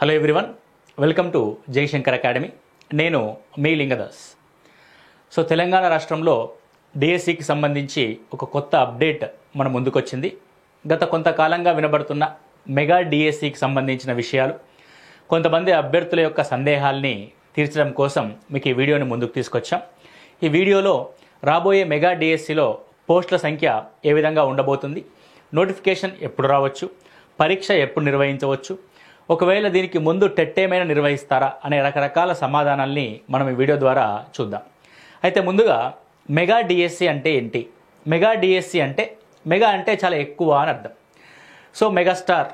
Hello everyone, welcome to Jayashankar Academy. నేను మీ లింగదాస్. తెలంగాణ రాష్ట్రంలో డిఎస్సికి సంబంధించి ఒక కొత్త అప్డేట్ మన ముందుకొచ్చింది. గత కొంతకాలంగా వినబడుతున్న మెగా డిఎస్సికి సంబంధించిన విషయాలు, కొంతమంది అభ్యర్థుల యొక్క సందేహాల్ని తీర్చడం కోసం మీకు ఈ వీడియోని ముందుకు తీసుకొచ్చాం. ఈ వీడియోలో రాబోయే మెగా డిఎస్సిలో పోస్టుల సంఖ్య ఏ విధంగా ఉండబోతుంది, నోటిఫికేషన్ ఎప్పుడు రావచ్చు, పరీక్ష ఎప్పుడు నిర్వహించవచ్చు, ఒకవేళ దీనికి ముందు టెట్ ఏమైనా నిర్వహిస్తారా అనే రకరకాల సమాధానాల్ని మనం ఈ వీడియో ద్వారా చూద్దాం. అయితే ముందుగా మెగా డిఎస్సి అంటే ఏంటి? మెగా డిఎస్సి అంటే మెగా అంటే చాలా ఎక్కువ అని అర్థం. మెగాస్టార్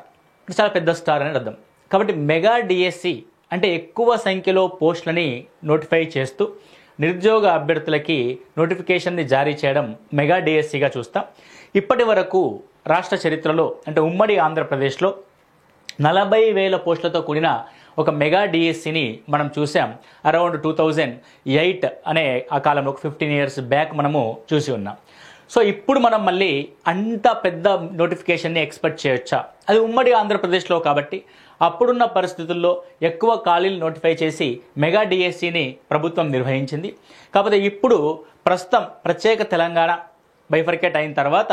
చాలా పెద్ద స్టార్ అని అర్థం. కాబట్టి మెగా డిఎస్సి అంటే ఎక్కువ సంఖ్యలో పోస్టులని నోటిఫై చేస్తూ నిరుద్యోగ అభ్యర్థులకి నోటిఫికేషన్ని జారీ చేయడం మెగా డిఎస్సిగా చూస్తాం. ఇప్పటి వరకు రాష్ట్ర చరిత్రలో అంటే ఉమ్మడి ఆంధ్రప్రదేశ్లో 40,000 పోస్టులతో కూడిన ఒక మెగా డిఎస్సిని మనం చూసాం. అరౌండ్ 2008 అనే ఆ కాలంలో, ఒక 15 years బ్యాక్ మనము చూసి ఉన్నాం. ఇప్పుడు మనం మళ్ళీ అంత పెద్ద నోటిఫికేషన్ని ఎక్స్పెక్ట్ చేయొచ్చా? అది ఉమ్మడి ఆంధ్రప్రదేశ్లో కాబట్టి అప్పుడున్న పరిస్థితుల్లో ఎక్కువ ఖాళీలు నోటిఫై చేసి మెగా డిఎస్సిని ప్రభుత్వం నిర్వహించింది. కాకపోతే ఇప్పుడు ప్రస్తుతం ప్రత్యేక తెలంగాణ బైఫర్కేట్ అయిన తర్వాత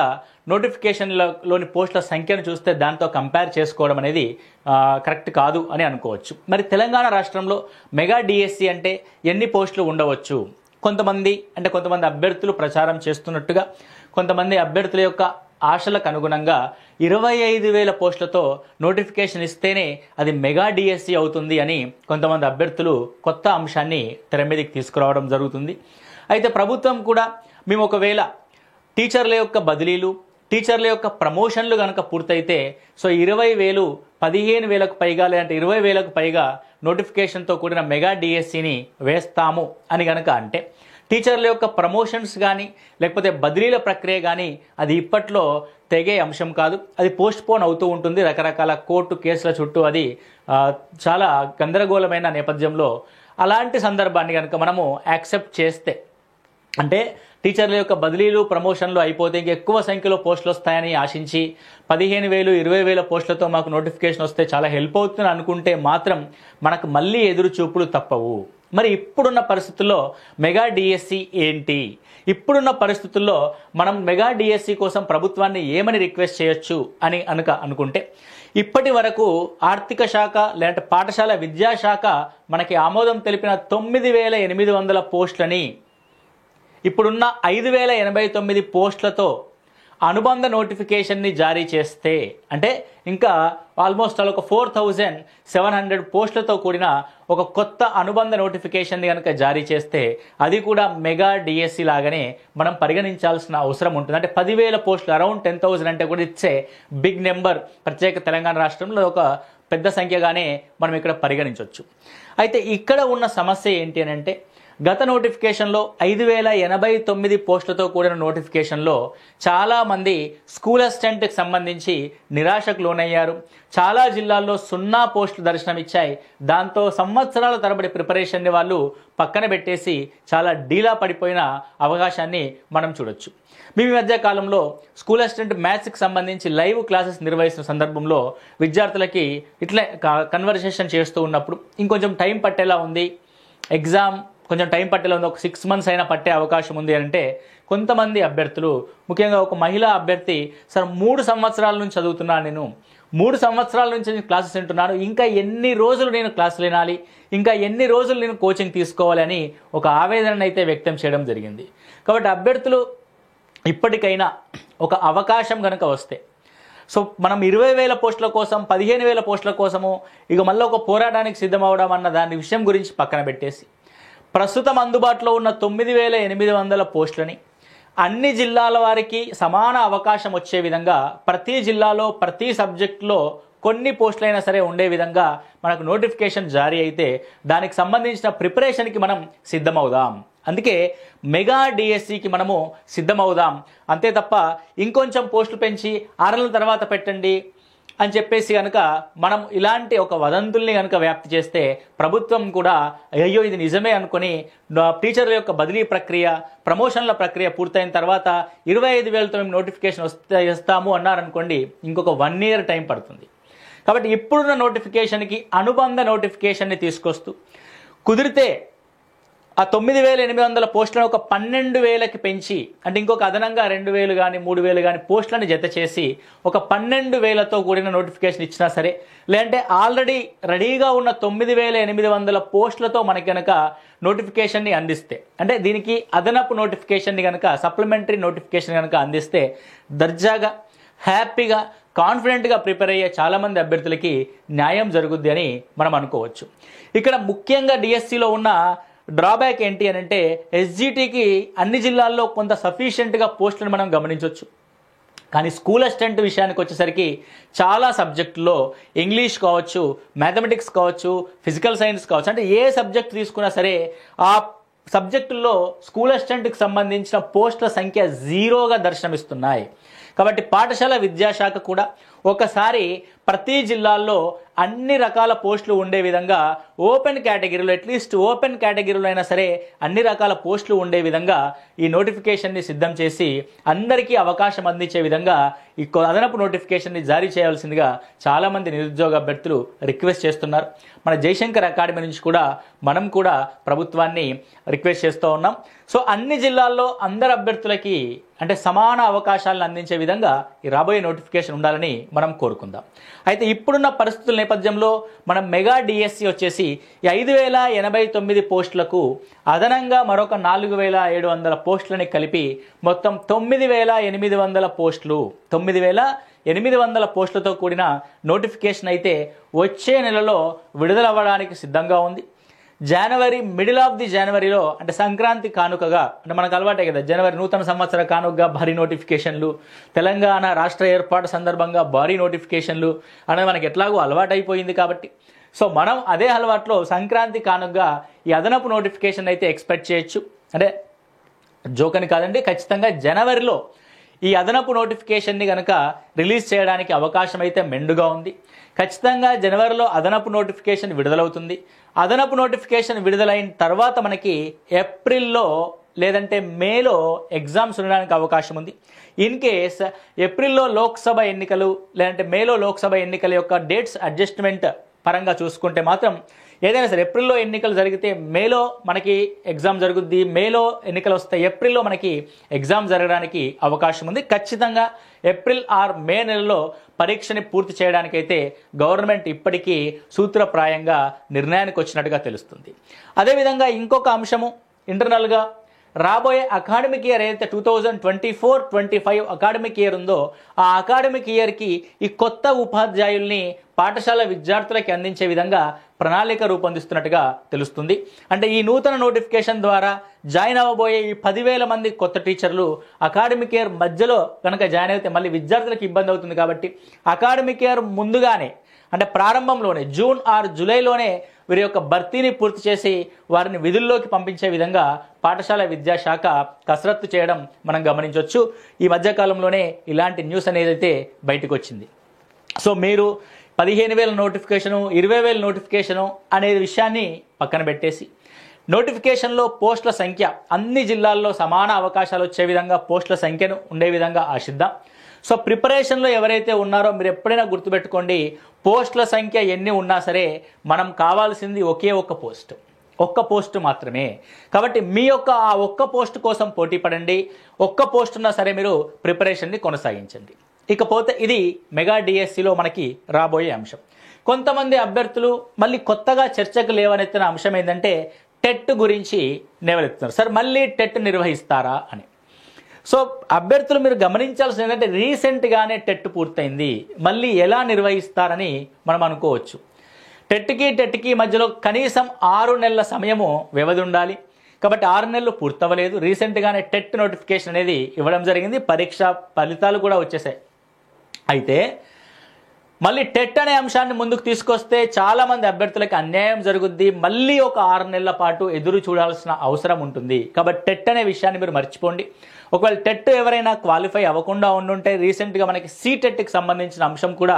నోటిఫికేషన్లోని పోస్టుల సంఖ్యను చూస్తే దాంతో కంపేర్ చేసుకోవడం అనేది కరెక్ట్ కాదు అని అనుకోవచ్చు. మరి తెలంగాణ రాష్ట్రంలో మెగా డిఎస్సి అంటే ఎన్ని పోస్టులు ఉండవచ్చు? కొంతమంది అభ్యర్థులు ప్రచారం చేస్తున్నట్టుగా, కొంతమంది అభ్యర్థుల యొక్క ఆశలకు అనుగుణంగా 25,000 పోస్టులతో నోటిఫికేషన్ ఇస్తేనే అది మెగా డిఎస్సి అవుతుంది అని కొంతమంది అభ్యర్థులు కొత్త అంశాన్ని తెర మీదకి తీసుకురావడం జరుగుతుంది. అయితే ప్రభుత్వం కూడా మేము ఒకవేళ టీచర్ల యొక్క బదిలీలు, టీచర్ల యొక్క ప్రమోషన్లు కనుక పూర్తయితే 20,000, 15,000కు పైగా లేదంటే 20,000కు పైగా నోటిఫికేషన్తో కూడిన మెగా డిఎస్సిని వేస్తాము అని కనుక అంటే, టీచర్ల యొక్క ప్రమోషన్స్ కానీ లేకపోతే బదిలీల ప్రక్రియ కానీ అది ఇప్పట్లో తెగే అంశం కాదు. అది పోస్ట్పోన్ అవుతూ ఉంటుంది. రకరకాల కోర్టు కేసుల చుట్టూ అది చాలా గందరగోళమైన నేపథ్యంలో అలాంటి సందర్భాన్ని కనుక మనము యాక్సెప్ట్ చేస్తే, అంటే టీచర్ల యొక్క బదిలీలు, ప్రమోషన్లు అయిపోతే ఇంక ఎక్కువ సంఖ్యలో పోస్టులు వస్తాయని ఆశించి 15,000, 20,000 పోస్టులతో మాకు నోటిఫికేషన్ వస్తే చాలా హెల్ప్ అవుతుంది అనుకుంటే మాత్రం మనకు మళ్ళీ ఎదురు చూపులు తప్పవు. మరి ఇప్పుడున్న పరిస్థితుల్లో మెగా డిఎస్సి ఏంటి? ఇప్పుడున్న పరిస్థితుల్లో మనం మెగా డిఎస్సి కోసం ప్రభుత్వాన్ని ఏమని రిక్వెస్ట్ చేయొచ్చు అని అనుకుంటే, ఇప్పటి వరకు ఆర్థిక శాఖ లేదంటే పాఠశాల విద్యాశాఖ మనకి ఆమోదం తెలిపిన 9,800 పోస్టులని ఇప్పుడున్న 5,089 పోస్టులతో అనుబంధ నోటిఫికేషన్ని జారీ చేస్తే, అంటే ఇంకా ఆల్మోస్ట్ ఒక 4,700 పోస్టులతో కూడిన ఒక కొత్త అనుబంధ నోటిఫికేషన్ని కనుక జారీ చేస్తే అది కూడా మెగా డిఎస్సి లాగానే మనం పరిగణించాల్సిన అవసరం ఉంటుంది. అంటే 10,000 పోస్టులు, అరౌండ్ 10,000 అంటే కూడా ఇట్స్ ఏ బిగ్ నెంబర్. ప్రత్యేక తెలంగాణ రాష్ట్రంలో ఒక పెద్ద సంఖ్యగానే మనం ఇక్కడ పరిగణించవచ్చు. అయితే ఇక్కడ ఉన్న సమస్య ఏంటి అని అంటే, గత నోటిఫికేషన్లో 5,089 పోస్టులతో కూడిన నోటిఫికేషన్లో చాలామంది స్కూల్ అసిస్టెంట్కి సంబంధించి నిరాశకు లోనయ్యారు. చాలా జిల్లాల్లో 0 పోస్టులు దర్శనమిచ్చాయి. దాంతో సంవత్సరాల తరబడి ప్రిపరేషన్ని వాళ్ళు పక్కన పెట్టేసి చాలా డీలా పడిపోయిన అవకాశాన్ని మనం చూడొచ్చు. మేము ఈ మధ్య కాలంలో స్కూల్ అసిస్టెంట్ మ్యాథ్స్కి సంబంధించి లైవ్ క్లాసెస్ నిర్వహిస్తున్న సందర్భంలో విద్యార్థులకి ఇట్లా కన్వర్సేషన్ చేస్తూ ఉన్నప్పుడు ఇంకొంచెం టైం పట్టేలా ఉంది, ఎగ్జామ్ కొంచెం టైం పట్టేలా ఉంది, ఒక 6 months అయినా పట్టే అవకాశం ఉంది అంటే కొంతమంది అభ్యర్థులు, ముఖ్యంగా ఒక మహిళా అభ్యర్థి, సార్ 3 సంవత్సరాల నుంచి చదువుతున్నాను, నేను 3 సంవత్సరాల నుంచి నేను క్లాసెస్ వింటున్నాను, ఇంకా ఎన్ని రోజులు నేను క్లాసులు వినాలి, ఇంకా ఎన్ని రోజులు నేను కోచింగ్ తీసుకోవాలి అని ఒక ఆవేదన అయితే వ్యక్తం చేయడం జరిగింది. కాబట్టి అభ్యర్థులు ఇప్పటికైనా ఒక అవకాశం కనుక వస్తే, మనం 20,000 పోస్టుల కోసం, 15,000 పోస్టుల కోసము ఇక మళ్ళీ ఒక పోరాటానికి సిద్ధమవడం అన్న దాని విషయం గురించి పక్కన పెట్టేసి, ప్రస్తుతం అందుబాటులో ఉన్న 9,800 పోస్టులని అన్ని జిల్లాల వారికి సమాన అవకాశం వచ్చే విధంగా, ప్రతి జిల్లాలో ప్రతి సబ్జెక్టులో కొన్ని పోస్టులైనా సరే ఉండే విధంగా మనకు నోటిఫికేషన్ జారీ అయితే దానికి సంబంధించిన ప్రిపరేషన్కి మనం సిద్ధమవుదాం. అందుకే మెగా డిఎస్సికి మనము సిద్ధమవుదాం. అంతే తప్ప ఇంకొంచెం పోస్టులు పెంచి 6 నెలల తర్వాత పెట్టండి అని చెప్పేసి కనుక మనం ఇలాంటి ఒక వదంతుల్ని కనుక వ్యాప్తి చేస్తే ప్రభుత్వం కూడా అయ్యో ఇది నిజమే అనుకుని టీచర్ల యొక్క బదిలీ ప్రక్రియ, ప్రమోషన్ల ప్రక్రియ పూర్తయిన తర్వాత 25,000తో మేము నోటిఫికేషన్ ఇస్తాము అన్నారనుకోండి, ఇంకొక 1 year టైం పడుతుంది. కాబట్టి ఇప్పుడున్న నోటిఫికేషన్కి అనుబంధ నోటిఫికేషన్ని తీసుకొస్తూ కుదిరితే ఆ 9,800 పోస్టులను ఒక 12,000కి పెంచి, అంటే ఇంకొక అదనంగా 2,000 కానీ 3,000 కానీ పోస్టులను జత చేసి ఒక 12,000తో కూడిన నోటిఫికేషన్ ఇచ్చినా సరే, లేదంటే ఆల్రెడీ రెడీగా ఉన్న 9,800 పోస్టులతో మనకి కనుక నోటిఫికేషన్ని అందిస్తే, అంటే దీనికి అదనపు నోటిఫికేషన్ని కనుక సప్లిమెంటరీ నోటిఫికేషన్ కనుక అందిస్తే దర్జాగా హ్యాపీగా కాన్ఫిడెంట్గా ప్రిపేర్ అయ్యే చాలామంది అభ్యర్థులకి న్యాయం జరుగుద్ది అని మనం అనుకోవచ్చు. ఇక్కడ ముఖ్యంగా డిఎస్సిలో ఉన్న డ్రాబ్యాక్ ఏంటి అని అంటే, ఎస్జిటికి అన్ని జిల్లాల్లో కొంత సఫిషియెంట్గా పోస్టులను మనం గమనించవచ్చు. కానీ స్కూల్ అసిస్టెంట్ విషయానికి వచ్చేసరికి చాలా సబ్జెక్టుల్లో ఇంగ్లీష్ కావచ్చు, మ్యాథమెటిక్స్ కావచ్చు, ఫిజికల్ సైన్స్ కావచ్చు, అంటే ఏ సబ్జెక్ట్ తీసుకున్నా సరే ఆ సబ్జెక్టుల్లో స్కూల్ అసిస్టెంట్కి సంబంధించిన పోస్టుల సంఖ్య 0గా దర్శనమిస్తున్నాయి. కాబట్టి పాఠశాల విద్యాశాఖ కూడా ఒకసారి ప్రతి జిల్లాల్లో అన్ని రకాల పోస్టులు ఉండే విధంగా ఓపెన్ కేటగిరీలో, అట్లీస్ట్ ఓపెన్ కేటగిరీలో అయినా సరే అన్ని రకాల పోస్టులు ఉండే విధంగా ఈ నోటిఫికేషన్ని సిద్ధం చేసి అందరికీ అవకాశం అందించే విధంగా ఈ అదనపు నోటిఫికేషన్ని జారీ చేయాల్సిందిగా చాలామంది నిరుద్యోగ అభ్యర్థులు రిక్వెస్ట్ చేస్తున్నారు. మన జయశంకర్ అకాడమీ నుంచి కూడా మనం కూడా ప్రభుత్వాన్ని రిక్వెస్ట్ చేస్తూ ఉన్నాం. సో అన్ని జిల్లాల్లో అందరు అభ్యర్థులకి అంటే సమాన అవకాశాలను అందించే విధంగా ఈ రాబోయే నోటిఫికేషన్ ఉండాలని మనం కోరుకుందాం. అయితే ఇప్పుడున్న పరిస్థితుల నేపథ్యంలో మనం మెగా డిఎస్సి వచ్చేసి 5,089 పోస్టులకు అదనంగా మరొక 4,700 పోస్టులని కలిపి మొత్తం 9,800 పోస్టులు, 9,800 పోస్టులతో కూడిన నోటిఫికేషన్ అయితే వచ్చే నెలలో విడుదలవ్వడానికి సిద్ధంగా ఉంది. జనవరి, మిడిల్ ఆఫ్ ది జనవరిలో, అంటే సంక్రాంతి కానుకగా, అంటే మనకు అలవాటే కదా జనవరి నూతన సంవత్సర కానుకగా భారీ నోటిఫికేషన్లు, తెలంగాణ రాష్ట్ర ఏర్పాటు సందర్భంగా భారీ నోటిఫికేషన్లు అనేది మనకి ఎట్లాగో అలవాటైపోయింది. కాబట్టి సో మనం అదే అలవాట్లో సంక్రాంతి కానుకగా ఈ అదనపు నోటిఫికేషన్ అయితే ఎక్స్పెక్ట్ చేయొచ్చు. అంటే జోకని కాదండి, ఖచ్చితంగా జనవరిలో ఈ అదనపు నోటిఫికేషన్ని కనుక రిలీజ్ చేయడానికి అవకాశం అయితే మెండుగా ఉంది. ఖచ్చితంగా జనవరిలో అదనపు నోటిఫికేషన్ విడుదలవుతుంది. అదనపు నోటిఫికేషన్ విడుదలైన తర్వాత మనకి ఏప్రిల్లో లేదంటే మేలో ఎగ్జామ్స్ ఉండడానికి అవకాశం ఉంది. ఇన్ కేస్ ఏప్రిల్లో లోక్సభ ఎన్నికలు లేదంటే మేలో లోక్సభ ఎన్నికల యొక్క డేట్స్ అడ్జస్ట్మెంట్ పరంగా చూసుకుంటే మాత్రం ఏదైనా సరే ఏప్రిల్లో ఎన్నికలు జరిగితే మేలో మనకి ఎగ్జామ్ జరుగుద్ది, మేలో ఎన్నికలు వస్తే ఏప్రిల్లో మనకి ఎగ్జామ్ జరగడానికి అవకాశం ఉంది. ఖచ్చితంగా ఏప్రిల్ ఆర్ మే నెలలో పరీక్షని పూర్తి చేయడానికైతే గవర్నమెంట్ ఇప్పటికీ సూత్రప్రాయంగా నిర్ణయానికి వచ్చినట్టుగా తెలుస్తుంది. అదేవిధంగా ఇంకొక అంశము ఇంటర్నల్గా రాబోయే అకాడమిక్ ఇయర్ ఏదైతే 2024-25 అకాడమిక్ ఇయర్ ఉందో ఆ అకాడమిక్ ఇయర్కి ఈ కొత్త ఉపాధ్యాయుల్ని పాఠశాల విద్యార్థులకి అందించే విధంగా ప్రణాళిక రూపొందిస్తున్నట్టుగా తెలుస్తుంది. అంటే ఈ నూతన నోటిఫికేషన్ ద్వారా జాయిన్ అవ్వబోయే ఈ 10,000 మంది కొత్త టీచర్లు అకాడమిక్ ఇయర్ మధ్యలో కనుక జాయిన్ అయితే మళ్ళీ విద్యార్థులకు ఇబ్బంది అవుతుంది. కాబట్టి అకాడమిక్ ఇయర్ ముందుగానే, అంటే ప్రారంభంలోనే జూన్ ఆర్ జూలైలోనే వీరి యొక్క భర్తీని పూర్తి చేసి వారిని విధుల్లోకి పంపించే విధంగా పాఠశాల విద్యాశాఖ కసరత్తు చేయడం మనం గమనించవచ్చు. ఈ మధ్యకాలంలోనే ఇలాంటి న్యూస్ అనేది అయితే బయటకు వచ్చింది. సో మీరు 15,000 నోటిఫికేషను, 20,000 నోటిఫికేషను అనే విషయాన్ని పక్కన పెట్టేసి నోటిఫికేషన్లో పోస్టుల సంఖ్య అన్ని జిల్లాల్లో సమాన అవకాశాలు వచ్చే విధంగా పోస్టుల సంఖ్యను ఉండే విధంగా ఆశిద్దాం. సో ప్రిపరేషన్లో ఎవరైతే ఉన్నారో మీరు ఎప్పుడైనా గుర్తుపెట్టుకోండి, పోస్టుల సంఖ్య ఎన్ని ఉన్నా సరే మనం కావాల్సింది ఒకే ఒక్క పోస్టు మాత్రమే. కాబట్టి మీ యొక్క ఆ ఒక్క పోస్టు కోసం పోటీ పడండి. ఒక్క పోస్ట్ ఉన్నా సరే మీరు ప్రిపరేషన్ని కొనసాగించండి. ఇకపోతే ఇది మెగా డిఎస్సిలో మనకి రాబోయే అంశం. కొంతమంది అభ్యర్థులు మళ్ళీ కొత్తగా చర్చకు లేవనెత్తిన అంశం ఏంటంటే టెట్ గురించి లేవనెత్తున్నారు. సార్ మళ్ళీ టెట్ నిర్వహిస్తారా అని. సో అభ్యర్థులు మీరు గమనించాల్సింది ఏంటంటే రీసెంట్గానే టెట్ పూర్తయింది, మళ్ళీ ఎలా నిర్వహిస్తారని మనం అనుకోవచ్చు. టెట్కి మధ్యలో కనీసం 6 నెలల సమయము వ్యవధి ఉండాలి. కాబట్టి 6 నెలలు పూర్తవ్వలేదు. రీసెంట్గానే టెట్ నోటిఫికేషన్ అనేది ఇవ్వడం జరిగింది, పరీక్ష ఫలితాలు కూడా వచ్చేసాయి. అయితే మళ్ళీ టెట్ అనే అంశాన్ని ముందుకు తీసుకొస్తే చాలామంది అభ్యర్థులకు అన్యాయం జరుగుద్ది. మళ్ళీ ఒక 6 నెలల పాటు ఎదురు చూడాల్సిన అవసరం ఉంటుంది. కాబట్టి టెట్ అనే విషయాన్ని మీరు మర్చిపోండి. ఒకవేళ టెట్ ఎవరైనా క్వాలిఫై అవ్వకుండా ఉండుంటే రీసెంట్గా మనకి సీటెట్కి సంబంధించిన అంశం కూడా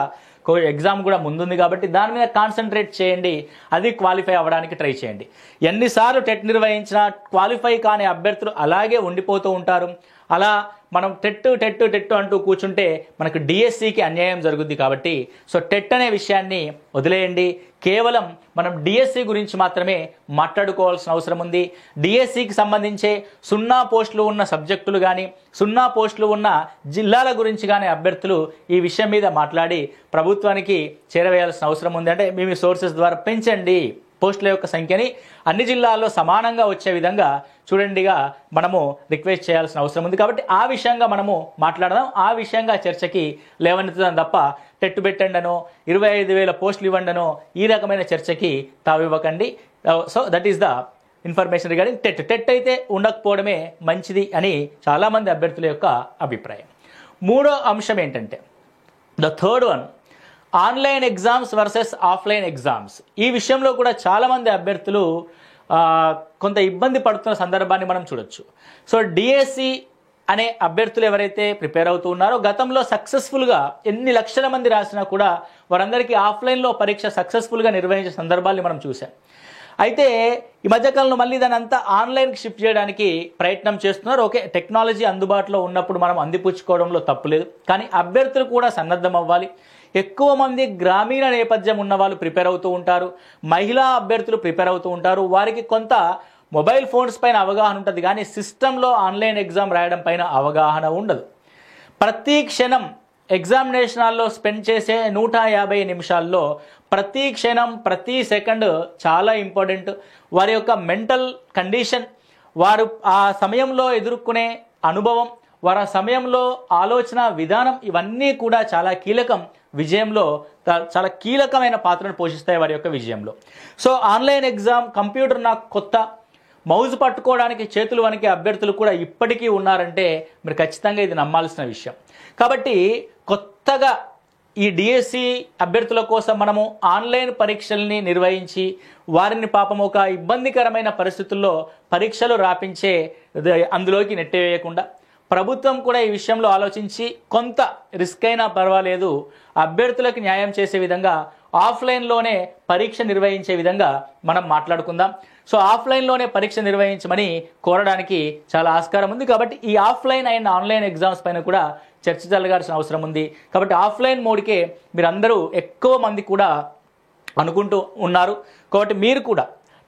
ఎగ్జామ్ కూడా ముందుంది కాబట్టి దాని మీద కాన్సన్ట్రేట్ చేయండి, అది క్వాలిఫై అవ్వడానికి ట్రై చేయండి. ఎన్నిసార్లు టెట్ నిర్వహించినా క్వాలిఫై కాని అభ్యర్థులు అలాగే ఉండిపోతూ ఉంటారు. అలా మనం టెట్ అంటూ కూర్చుంటే మనకు డిఎస్సికి అన్యాయం జరుగుద్ది. కాబట్టి సో టెట్ అనే విషయాన్ని వదిలేయండి. కేవలం మనం డిఎస్సి గురించి మాత్రమే మాట్లాడుకోవాల్సిన అవసరం ఉంది. డిఎస్సికి సంబంధించే 0 పోస్టులు ఉన్న సబ్జెక్టులు కానీ 0 పోస్టులు ఉన్న జిల్లాల గురించి కానీ అభ్యర్థులు ఈ విషయం మీద మాట్లాడి ప్రభుత్వానికి చేరవేయాల్సిన అవసరం ఉంది. అంటే మీ సోర్సెస్ ద్వారా పెంచండి పోస్టుల యొక్క సంఖ్యని, అన్ని జిల్లాల్లో సమానంగా వచ్చే విధంగా చూడండిగా మనము రిక్వెస్ట్ చేయాల్సిన అవసరం ఉంది. కాబట్టి ఆ విషయంగా మనము మాట్లాడదాం, ఆ విషయంగా చర్చకి లేవనెత్తుదాం తప్ప టెట్ పెట్టండనో 25,000 పోస్టులు ఇవ్వండనో ఈ రకమైన చర్చకి తావివ్వకండి. So that is the information regarding TET అయితే ఉండకపోవడమే మంచిది అని చాలామంది అభ్యర్థుల యొక్క అభిప్రాయం. మూడో అంశం ఏంటంటే the third one, online exams versus offline exams. ఈ విషయంలో కూడా చాలామంది అభ్యర్థులు కొంత ఇబ్బంది పడుతున్న సందర్భాన్ని మనం చూడొచ్చు. సో డిఎస్సి అనే అభ్యర్థులు ఎవరైతే ప్రిపేర్ అవుతూ ఉన్నారో గతంలో సక్సెస్ఫుల్గా ఎన్ని లక్షల మంది రాసినా కూడా వారందరికీ ఆఫ్లైన్లో పరీక్ష సక్సెస్ఫుల్గా నిర్వహించే సందర్భాల్ని మనం చూసాం. అయితే ఈ మధ్యకాలంలో మళ్ళీ దాన్ని అంతా ఆన్లైన్కి షిఫ్ట్ చేయడానికి ప్రయత్నం చేస్తున్నారు. ఓకే, టెక్నాలజీ అందుబాటులో ఉన్నప్పుడు మనం అందిపుచ్చుకోవడంలో తప్పులేదు, కానీ అభ్యర్థులు కూడా సన్నద్ధం అవ్వాలి. ఎక్కువ మంది గ్రామీణ నేపథ్యం ఉన్న వాళ్ళు ప్రిపేర్ అవుతూ ఉంటారు, మహిళా అభ్యర్థులు ప్రిపేర్ అవుతూ ఉంటారు. వారికి కొంత మొబైల్ ఫోన్స్ పైన అవగాహన ఉంటుంది, కానీ సిస్టంలో ఆన్లైన్ ఎగ్జామ్ రాయడం పైన అవగాహన ఉండదు. ప్రతి క్షణం ఎగ్జామినేషన్ హాల్లో స్పెండ్ చేసే 150 నిమిషాల్లో ప్రతి క్షణం ప్రతి సెకండ్ చాలా ఇంపార్టెంట్. వారి యొక్క మెంటల్ కండిషన్, వారు ఆ సమయంలో ఎదుర్కొనే అనుభవం, వారి ఆ సమయంలో ఆలోచన విధానం, ఇవన్నీ కూడా చాలా కీలకం విజయంలో, చాలా కీలకమైన పాత్రను పోషిస్తాయి వారి యొక్క విజయంలో. సో ఆన్లైన్ ఎగ్జామ్, కంప్యూటర్ నాకు కొత్త, మౌజ్ పట్టుకోవడానికి చేతులు వణికే అభ్యర్థులు కూడా ఇప్పటికీ ఉన్నారంటే మీరు ఖచ్చితంగా ఇది నమ్మాల్సిన విషయం. కాబట్టి కొత్తగా ఈ డిఎస్సి అభ్యర్థుల కోసం మనము ఆన్లైన్ పరీక్షల్ని నిర్వహించి వారిని పాపం ఒక ఇబ్బందికరమైన పరిస్థితుల్లో పరీక్షలు రాపించే అందులోకి నెట్టివేయకుండా ప్రభుత్వం కూడా ఈ విషయంలో ఆలోచించి కొంత రిస్క్ అయినా పర్వాలేదు అభ్యర్థులకు న్యాయం చేసే విధంగా ఆఫ్లైన్లోనే పరీక్ష నిర్వహించే విధంగా మనం మాట్లాడుకుందాం. సో ఆఫ్లైన్లోనే పరీక్ష నిర్వహించమని కోరడానికి చాలా ఆస్కారం ఉంది. కాబట్టి ఈ ఆఫ్లైన్ అండ్ ఆన్లైన్ ఎగ్జామ్స్ పైన కూడా చర్చ జరగాల్సిన అవసరం ఉంది. కాబట్టి ఆఫ్లైన్ మోడ్కే మీరందరూ ఎక్కువ మంది కూడా అనుకుంటూ ఉన్నారు. కాబట్టి మీరు కూడా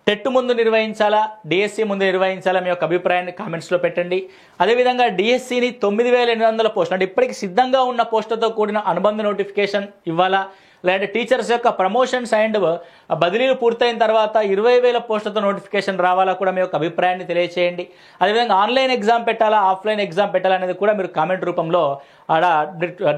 టెట్ ముందు నిర్వహించాలా, డిఎస్సి ముందు నిర్వహించాలా, మీ యొక్క అభిప్రాయాన్ని కామెంట్స్లో పెట్టండి. అదేవిధంగా డిఎస్సిని 9,800 పోస్టులు అంటే ఇప్పటికి సిద్ధంగా ఉన్న పోస్టులతో కూడిన అనుబంధ నోటిఫికేషన్ ఇవ్వాలా, లేదంటే టీచర్స్ యొక్క ప్రమోషన్స్ అండ్ బదిలీలు పూర్తయిన తర్వాత 20,000 పోస్టులతో నోటిఫికేషన్ రావాలా కూడా మీ యొక్క అభిప్రాయాన్ని తెలియచేయండి. అదేవిధంగా ఆన్లైన్ ఎగ్జామ్ పెట్టాలా, ఆఫ్లైన్ ఎగ్జామ్ పెట్టాలా అనేది కూడా మీరు కామెంట్ రూపంలో ఆడ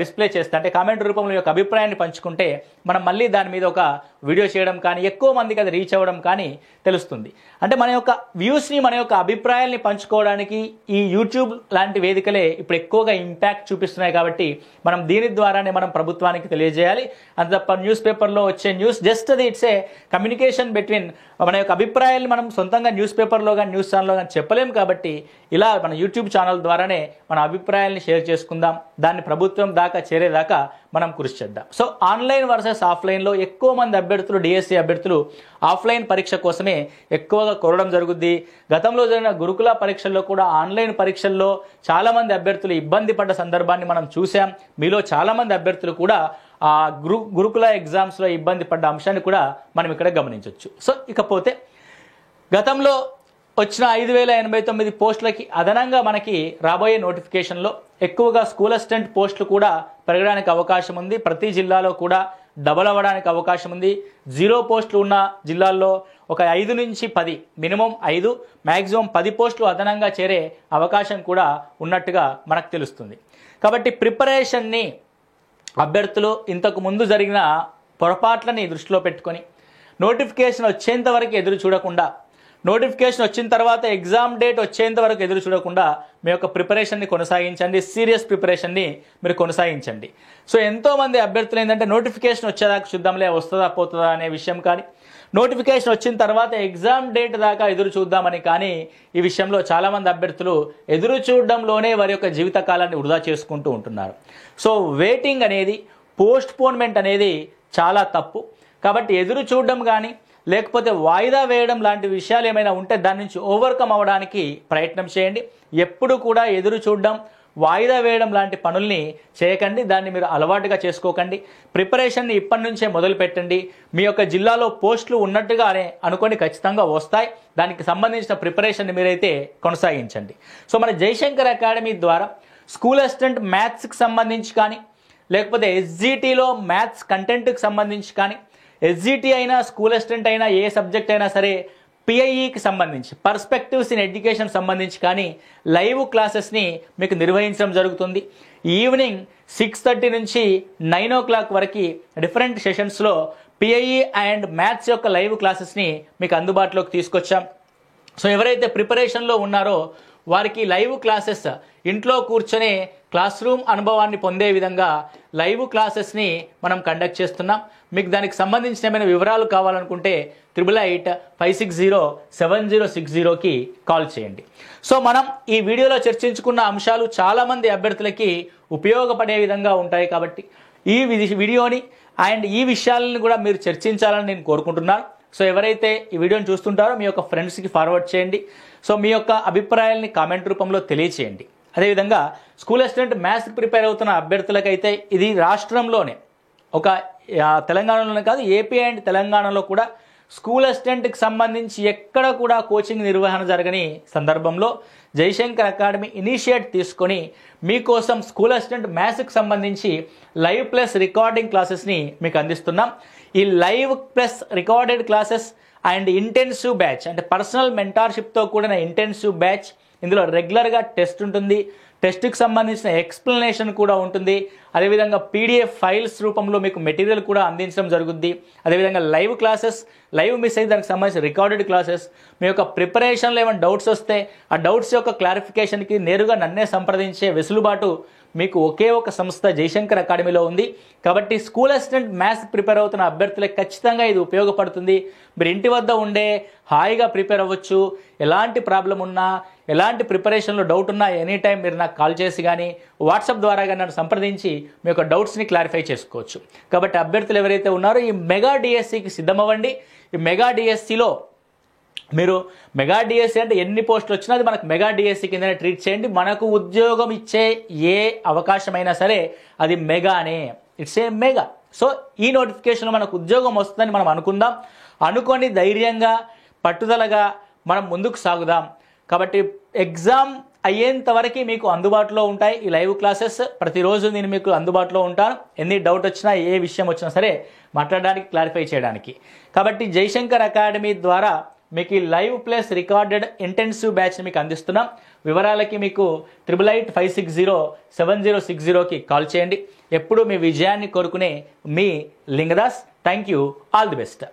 డిస్ప్లే చేస్తే, అంటే కామెంట్ రూపంలో యొక్క అభిప్రాయాన్ని పంచుకుంటే మనం మళ్ళీ దాని మీద ఒక వీడియో చేయడం కానీ ఎక్కువ మందికి అది రీచ్ అవ్వడం కానీ తెలుస్తుంది. అంటే మన యొక్క వ్యూస్ని, మన యొక్క అభిప్రాయాల్ని పంచుకోవడానికి ఈ యూట్యూబ్ లాంటి వేదికలే ఇప్పుడు ఎక్కువగా ఇంపాక్ట్ చూపిస్తున్నాయి. కాబట్టి మనం దీని ద్వారానే మనం ప్రభుత్వానికి తెలియజేయాలి. అంత తప్ప న్యూస్ పేపర్లో వచ్చే న్యూస్ జస్ట్ అది ఇట్స్ ఏ కమ్యూనికేషన్ బిట్వీన్ మన యొక్క అభిప్రాయాన్ని మనం సొంతంగా న్యూస్ పేపర్లో కానీ న్యూస్ ఛానల్లో కానీ చెప్పలేము. కాబట్టి ఇలా మన యూట్యూబ్ ఛానల్ ద్వారానే మన అభిప్రాయాల్ని షేర్ చేసుకుందాం, దాన్ని ప్రభుత్వం దాకా చేరేదాకా మనం కృషి చేద్దాం. సో ఆన్లైన్ వర్సెస్ ఆఫ్లైన్లో ఎక్కువ మంది అభ్యర్థులు, డిఎస్సి అభ్యర్థులు ఆఫ్లైన్ పరీక్ష కోసమే ఎక్కువగా కోరడం జరుగుద్ది. గతంలో జరిగిన గురుకుల పరీక్షల్లో కూడా ఆన్లైన్ పరీక్షల్లో చాలామంది అభ్యర్థులు ఇబ్బంది పడ్డ సందర్భాన్ని మనం చూసాం. మీలో చాలామంది అభ్యర్థులు కూడా ఆ గురుకుల ఎగ్జామ్స్లో ఇబ్బంది పడ్డ అంశాన్ని కూడా మనం ఇక్కడ గమనించవచ్చు. సో ఇకపోతే గతంలో వచ్చిన 5,089 పోస్టులకి అదనంగా మనకి రాబోయే నోటిఫికేషన్లో ఎక్కువగా స్కూల్ అసిస్టెంట్ పోస్టులు కూడా పెరగడానికి అవకాశం ఉంది. ప్రతి జిల్లాలో కూడా డబల్ అవ్వడానికి అవకాశం ఉంది. 0 పోస్టులు ఉన్న జిల్లాల్లో ఒక 5 నుంచి 10, మినిమం 5, మ్యాక్సిమం 10 పోస్టులు అదనంగా చేరే అవకాశం కూడా ఉన్నట్టుగా మనకు తెలుస్తుంది. కాబట్టి ప్రిపరేషన్ని అభ్యర్థులు ఇంతకు ముందు జరిగిన పొరపాట్లని దృష్టిలో పెట్టుకొని నోటిఫికేషన్ వచ్చేంత వరకు ఎదురు చూడకుండా, నోటిఫికేషన్ వచ్చిన తర్వాత ఎగ్జామ్ డేట్ వచ్చేంత వరకు ఎదురు చూడకుండా మీ యొక్క ప్రిపరేషన్ని కొనసాగించండి. సీరియస్ ప్రిపరేషన్ని మీరు కొనసాగించండి. సో ఎంతోమంది అభ్యర్థులు ఏంటంటే నోటిఫికేషన్ వచ్చేదాకా చూద్దాంలే, వస్తుందా పోతుందా అనే విషయం కానీ, నోటిఫికేషన్ వచ్చిన తర్వాత ఎగ్జామ్ డేట్ దాకా ఎదురు చూద్దామని కానీ ఈ విషయంలో చాలామంది అభ్యర్థులు ఎదురు చూడడంలోనే వారి యొక్క జీవితకాలాన్ని వృధా చేసుకుంటూ ఉంటున్నారు. సో వెయిటింగ్ అనేది, పోస్ట్ పోన్మెంట్ అనేది చాలా తప్పు. కాబట్టి ఎదురు చూడడం కానీ, లేకపోతే వాయిదా వేయడం లాంటి విషయాలు ఏమైనా ఉంటే దాని నుంచి ఓవర్కమ్ అవ్వడానికి ప్రయత్నం చేయండి. ఎప్పుడు కూడా ఎదురు చూడడం, వాయిదా వేయడం లాంటి పనుల్ని చేయకండి. దాన్ని మీరు అలవాటుగా చేసుకోకండి. ప్రిపరేషన్ని ఇప్పటి నుంచే మొదలు పెట్టండి. మీ యొక్క జిల్లాలో పోస్టులు ఉన్నట్టుగానే అనుకొని ఖచ్చితంగా వస్తాయి. దానికి సంబంధించిన ప్రిపరేషన్ని మీరైతే కొనసాగించండి. సో మన జయశంకర్ అకాడమీ ద్వారా స్కూల్ అసిస్టెంట్ మ్యాథ్స్కి సంబంధించి కానీ, లేకపోతే ఎస్జిటిలో మ్యాథ్స్ కంటెంట్కి సంబంధించి కానీ, ఎస్జిటి అయినా స్కూల్ అసిస్టెంట్ అయినా ఏ సబ్జెక్ట్ అయినా సరే, పిఐఈకి సంబంధించి పర్స్పెక్టివ్స్ ఇన్ ఎడ్యుకేషన్ సంబంధించి కానీ లైవ్ క్లాసెస్ని మీకు నిర్వహించడం జరుగుతుంది. ఈవినింగ్ 6:30 నుంచి 9 o'clock వరకు డిఫరెంట్ సెషన్స్లో పిఐఈ అండ్ మ్యాథ్స్ యొక్క లైవ్ క్లాసెస్ని మీకు అందుబాటులోకి తీసుకొచ్చాం. సో ఎవరైతే ప్రిపరేషన్లో ఉన్నారో వారికి లైవ్ క్లాసెస్ ఇంట్లో కూర్చొని క్లాస్ రూమ్ అనుభవాన్ని పొందే విధంగా లైవ్ క్లాసెస్ని మనం కండక్ట్ చేస్తున్నాం. మీకు దానికి సంబంధించిన ఏమైనా వివరాలు కావాలనుకుంటే 8885607060కి కాల్ చేయండి. సో మనం ఈ వీడియోలో చర్చించుకున్న అంశాలు చాలామంది అభ్యర్థులకి ఉపయోగపడే విధంగా ఉంటాయి కాబట్టి ఈ వీడియోని అండ్ ఈ విషయాలను కూడా మీరు చర్చించాలని నేను కోరుకుంటున్నాను. సో ఎవరైతే ఈ వీడియోని చూస్తుంటారో మీ యొక్క ఫ్రెండ్స్కి ఫార్వర్డ్ చేయండి. సో మీ యొక్క అభిప్రాయాలని కామెంట్ రూపంలో తెలియచేయండి. అదేవిధంగా స్కూల్ అసిస్టెంట్ మ్యాథ్స్కి ప్రిపేర్ అవుతున్న అభ్యర్థులకైతే ఇది రాష్ట్రంలోనే, ఒక తెలంగాణలోనే కాదు, ఏపీ అండ్ తెలంగాణలో కూడా స్కూల్ అసిస్టెంట్కి సంబంధించి ఎక్కడ కూడా కోచింగ్ నిర్వహణ జరగని సందర్భంలో జయశంకర్ అకాడమీ ఇనిషియేట్ తీసుకొని మీకోసం స్కూల్ అసిస్టెంట్ మ్యాథ్స్కి సంబంధించి లైవ్ ప్లస్ రికార్డింగ్ క్లాసెస్ని మీకు అందిస్తున్నాం. ఈ live plus recorded classes and intensive batch, అంటే పర్సనల్ మెంటార్షిప్తో కూడిన ఇంటెన్సివ్ బ్యాచ్. ఇందులో రెగ్యులర్గా టెస్ట్ ఉంటుంది, టెస్ట్కి సంబంధించిన ఎక్స్ప్లెనేషన్ కూడా ఉంటుంది. అదేవిధంగా పీడిఎఫ్ ఫైల్స్ రూపంలో మీకు మెటీరియల్ కూడా అందించడం జరుగుద్ది. అదేవిధంగా లైవ్ క్లాసెస్, లైవ్ మిస్ అయితే దానికి సంబంధించిన రికార్డెడ్ క్లాసెస్. మీ యొక్క ప్రిపరేషన్లో ఏమైనా డౌట్స్ వస్తే ఆ డౌట్స్ యొక్క క్లారిఫికేషన్కి నేరుగా నన్నే సంప్రదించే వెసులుబాటు మీకు ఒకే ఒక సంస్థ జయశంకర్ అకాడమీలో ఉంది. కాబట్టి స్కూల్ అసిస్టెంట్ మ్యాథ్స్ ప్రిపేర్ అవుతున్న అభ్యర్థులకు ఖచ్చితంగా ఇది ఉపయోగపడుతుంది. మీరు ఇంటి వద్ద ఉండే హాయిగా ప్రిపేర్ అవ్వచ్చు. ఎలాంటి ప్రాబ్లం ఉన్నా, ఎలాంటి ప్రిపరేషన్లో డౌట్ ఉన్నా ఎనీ టైం మీరు నాకు కాల్ చేసి కానీ వాట్సాప్ ద్వారా కానీ నన్ను సంప్రదించి మీ యొక్క డౌట్స్ని క్లారిఫై చేసుకోవచ్చు. కాబట్టి అభ్యర్థులు ఎవరైతే ఉన్నారో ఈ మెగా డిఎస్సికి సిద్ధమవ్వండి. ఈ మెగా డిఎస్సిలో మీరు మెగా డిఎస్సి అంటే ఎన్ని పోస్టులు వచ్చినా అది మనకు మెగా డిఎస్సి కిందనే ట్రీట్ చేయండి. మనకు ఉద్యోగం ఇచ్చే ఏ అవకాశమైనా సరే అది మెగానే, ఇట్స్ ఏ మెగా. సో ఈ నోటిఫికేషన్లో మనకు ఉద్యోగం వస్తుందని మనం అనుకుందాం. అనుకొని ధైర్యంగా పట్టుదలగా మనం ముందుకు సాగుదాం. కాబట్టి ఎగ్జామ్ అయ్యేంత వరకు మీకు అందుబాటులో ఉంటాయి ఈ లైవ్ క్లాసెస్. ప్రతిరోజు నేను మీకు అందుబాటులో ఉంటాను. ఎన్ని డౌట్ వచ్చినా, ఏ విషయం వచ్చినా సరే మాట్లాడడానికి, క్లారిఫై చేయడానికి. కాబట్టి జయశంకర్ అకాడమీ ద్వారా మీకు ఈ లైవ్ ప్లస్ రికార్డెడ్ ఇంటెన్సివ్ బ్యాచ్ని మీకు అందిస్తున్నాం. వివరాలకి మీకు 8885607060కి కాల్ చేయండి. ఎప్పుడు మీ విజయాన్ని కోరుకునే మీ Lingadas. Thank you. All the best.